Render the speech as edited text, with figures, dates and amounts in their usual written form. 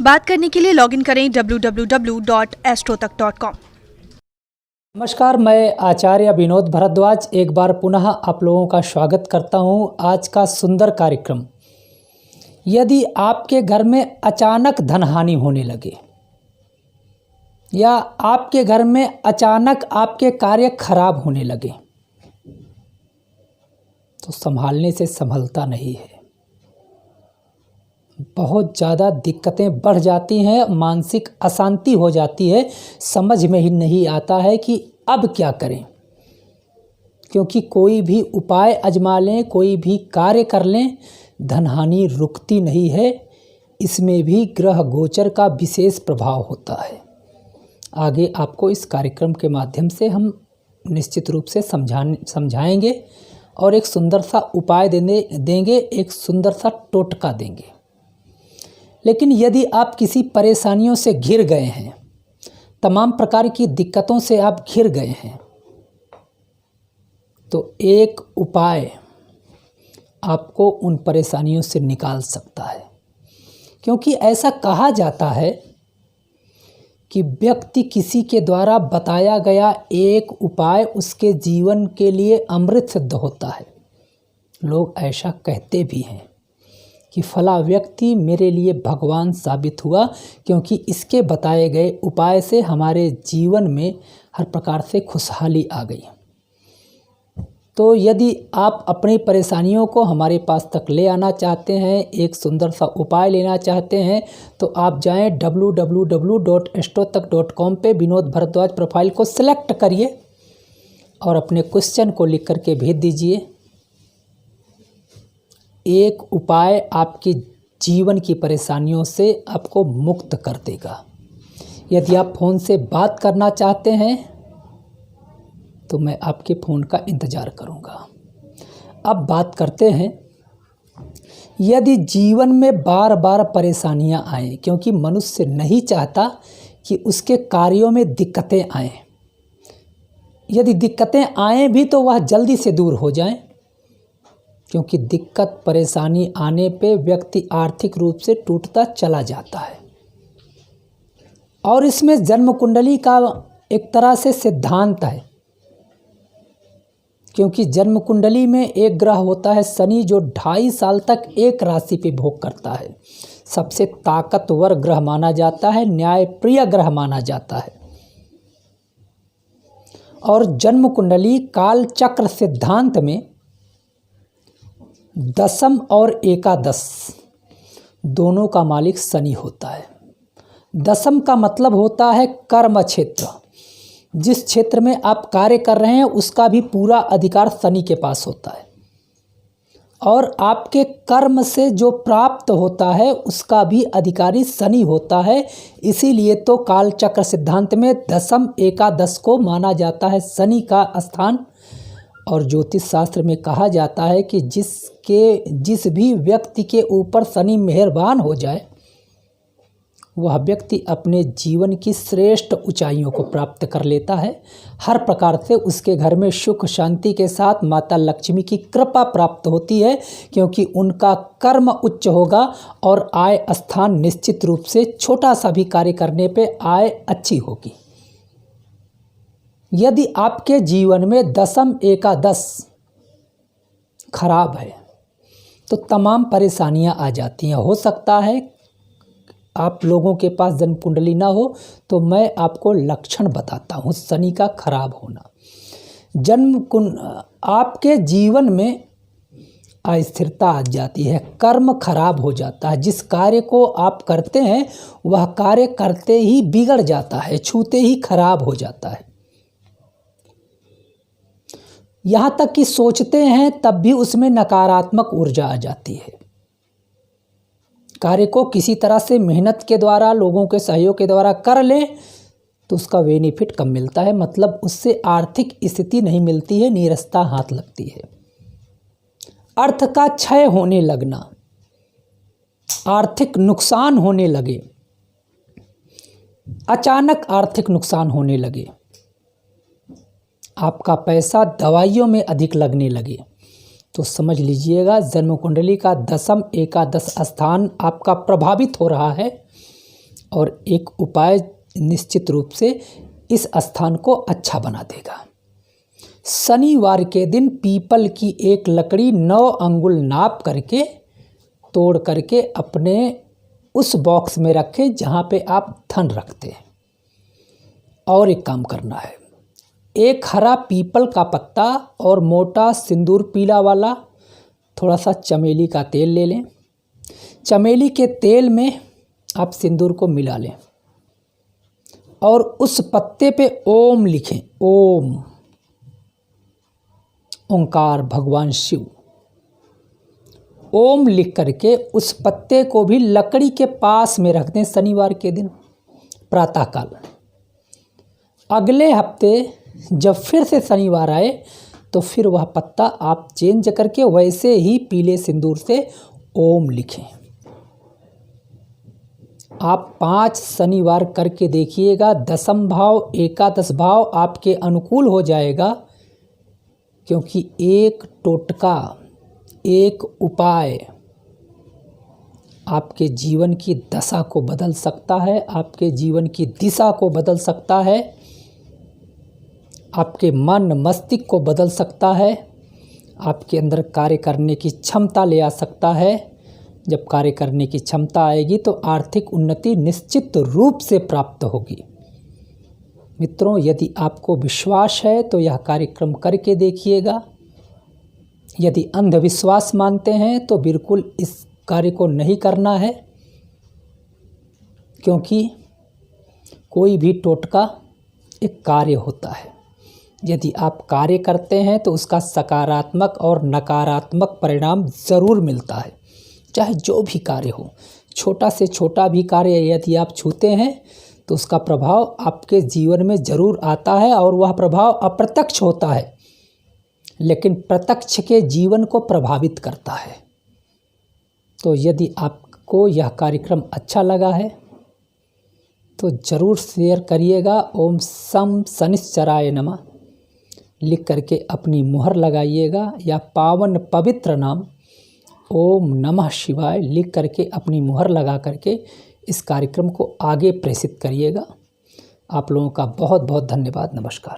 बात करने के लिए लॉगिन करें www.astrotak.com। नमस्कार, मैं आचार्य विनोद भारद्वाज एक बार पुनः आप लोगों का स्वागत करता हूं। आज का सुंदर कार्यक्रम, यदि आपके घर में अचानक धन हानि होने लगे या आपके घर में अचानक आपके कार्य खराब होने लगे तो संभालने से संभलता नहीं है। बहुत ज़्यादा दिक्कतें बढ़ जाती हैं, मानसिक अशांति हो जाती है, समझ में ही नहीं आता है कि अब क्या करें। क्योंकि कोई भी उपाय आजमा लें, कोई भी कार्य कर लें, धनहानि रुकती नहीं है। इसमें भी ग्रह गोचर का विशेष प्रभाव होता है। आगे आपको इस कार्यक्रम के माध्यम से हम निश्चित रूप से समझाएंगे और एक सुंदर सा उपाय देंगे, एक सुंदर सा टोटका देंगे। लेकिन यदि आप किसी परेशानियों से घिर गए हैं, तमाम प्रकार की दिक्कतों से आप घिर गए हैं, तो एक उपाय आपको उन परेशानियों से निकाल सकता है। क्योंकि ऐसा कहा जाता है कि व्यक्ति किसी के द्वारा बताया गया एक उपाय उसके जीवन के लिए अमृत सिद्ध होता है। लोग ऐसा कहते भी हैं कि फला व्यक्ति मेरे लिए भगवान साबित हुआ, क्योंकि इसके बताए गए उपाय से हमारे जीवन में हर प्रकार से खुशहाली आ गई। तो यदि आप अपनी परेशानियों को हमारे पास तक ले आना चाहते हैं, एक सुंदर सा उपाय लेना चाहते हैं, तो आप जाएं www.astrotak.com पे विनोद भारद्वाज प्रोफाइल को सिलेक्ट करिए और अपने क्वेश्चन को लिख करके भेज दीजिए। एक उपाय आपके जीवन की परेशानियों से आपको मुक्त कर देगा। यदि आप फ़ोन से बात करना चाहते हैं तो मैं आपके फ़ोन का इंतज़ार करूंगा। अब बात करते हैं, यदि जीवन में बार बार परेशानियां आएँ, क्योंकि मनुष्य नहीं चाहता कि उसके कार्यों में दिक्कतें आएँ। यदि दिक्कतें आएँ भी तो वह जल्दी से दूर हो जाएं, क्योंकि दिक्कत परेशानी आने पे व्यक्ति आर्थिक रूप से टूटता चला जाता है। और इसमें जन्म कुंडली का एक तरह से सिद्धांत है, क्योंकि जन्म कुंडली में एक ग्रह होता है शनि, जो 2.5 साल तक एक राशि पे भोग करता है। सबसे ताकतवर ग्रह माना जाता है, न्यायप्रिय ग्रह माना जाता है। और जन्म कुंडली काल चक्र सिद्धांत में दशम और एकादश दोनों का मालिक शनि होता है। दशम का मतलब होता है कर्म क्षेत्र। जिस क्षेत्र में आप कार्य कर रहे हैं उसका भी पूरा अधिकार शनि के पास होता है, और आपके कर्म से जो प्राप्त होता है उसका भी अधिकारी शनि होता है। इसीलिए तो काल चक्र सिद्धांत में दशम एकादश को माना जाता है शनि का स्थान। और ज्योतिष शास्त्र में कहा जाता है कि जिस भी व्यक्ति के ऊपर शनि मेहरबान हो जाए, वह व्यक्ति अपने जीवन की श्रेष्ठ ऊंचाइयों को प्राप्त कर लेता है। हर प्रकार से उसके घर में सुख शांति के साथ माता लक्ष्मी की कृपा प्राप्त होती है, क्योंकि उनका कर्म उच्च होगा और आय स्थान निश्चित रूप से छोटा सा भी कार्य करने पे आय अच्छी होगी। यदि आपके जीवन में दशम एकादश खराब है तो तमाम परेशानियां आ जाती हैं। हो सकता है आप लोगों के पास जन्म कुंडली ना हो, तो मैं आपको लक्षण बताता हूँ शनि का खराब होना। आपके जीवन में अस्थिरता आ जाती है, कर्म खराब हो जाता है। जिस कार्य को आप करते हैं वह कार्य करते ही बिगड़ जाता है, छूते ही खराब हो जाता है। यहाँ तक कि सोचते हैं तब भी उसमें नकारात्मक ऊर्जा आ जाती है। कार्य को किसी तरह से मेहनत के द्वारा, लोगों के सहयोग के द्वारा कर लें तो उसका बेनिफिट कम मिलता है, मतलब उससे आर्थिक स्थिति नहीं मिलती है, नीरसता हाथ लगती है। अर्थ का क्षय होने लगना, आर्थिक नुकसान होने लगे, अचानक आर्थिक नुकसान होने लगे, आपका पैसा दवाइयों में अधिक लगने लगे, तो समझ लीजिएगा जन्म कुंडली का दशम एकादश स्थान आपका प्रभावित हो रहा है। और एक उपाय निश्चित रूप से इस स्थान को अच्छा बना देगा। शनिवार के दिन पीपल की एक लकड़ी 9 अंगुल नाप करके तोड़ करके अपने उस बॉक्स में रखें जहाँ पे आप धन रखते हैं। और एक काम करना है, एक हरा पीपल का पत्ता और मोटा सिंदूर पीला वाला थोड़ा सा चमेली का तेल ले लें। चमेली के तेल में आप सिंदूर को मिला लें और उस पत्ते पे ओम लिखें। ओम, ओंकार भगवान शिव। ओम लिख करके उस पत्ते को भी लकड़ी के पास में रख दें शनिवार के दिन प्रातःकाल। अगले हफ्ते जब फिर से शनिवार आए तो फिर वह पत्ता आप चेंज करके वैसे ही पीले सिंदूर से ओम लिखें। आप 5 शनिवार करके देखिएगा, दशम भाव एकादश भाव आपके अनुकूल हो जाएगा। क्योंकि एक टोटका, एक उपाय आपके जीवन की दशा को बदल सकता है, आपके जीवन की दिशा को बदल सकता है, आपके मन मस्तिष्क को बदल सकता है, आपके अंदर कार्य करने की क्षमता ले आ सकता है। जब कार्य करने की क्षमता आएगी तो आर्थिक उन्नति निश्चित रूप से प्राप्त होगी। मित्रों, यदि आपको विश्वास है तो यह कार्यक्रम करके देखिएगा। यदि अंधविश्वास मानते हैं तो बिल्कुल इस कार्य को नहीं करना है, क्योंकि कोई भी टोटका एक कार्य होता है। यदि आप कार्य करते हैं तो उसका सकारात्मक और नकारात्मक परिणाम ज़रूर मिलता है, चाहे जो भी कार्य हो। छोटा से छोटा भी कार्य यदि आप छूते हैं तो उसका प्रभाव आपके जीवन में ज़रूर आता है, और वह प्रभाव अप्रत्यक्ष होता है लेकिन प्रत्यक्ष के जीवन को प्रभावित करता है। तो यदि आपको यह कार्यक्रम अच्छा लगा है तो ज़रूर शेयर करिएगा। ओम सम शनिश्चराय नमः लिख करके अपनी मुहर लगाइएगा, या पावन पवित्र नाम ओम नमः शिवाय लिख करके अपनी मुहर लगा करके इस कार्यक्रम को आगे प्रेषित करिएगा। आप लोगों का बहुत बहुत धन्यवाद। नमस्कार।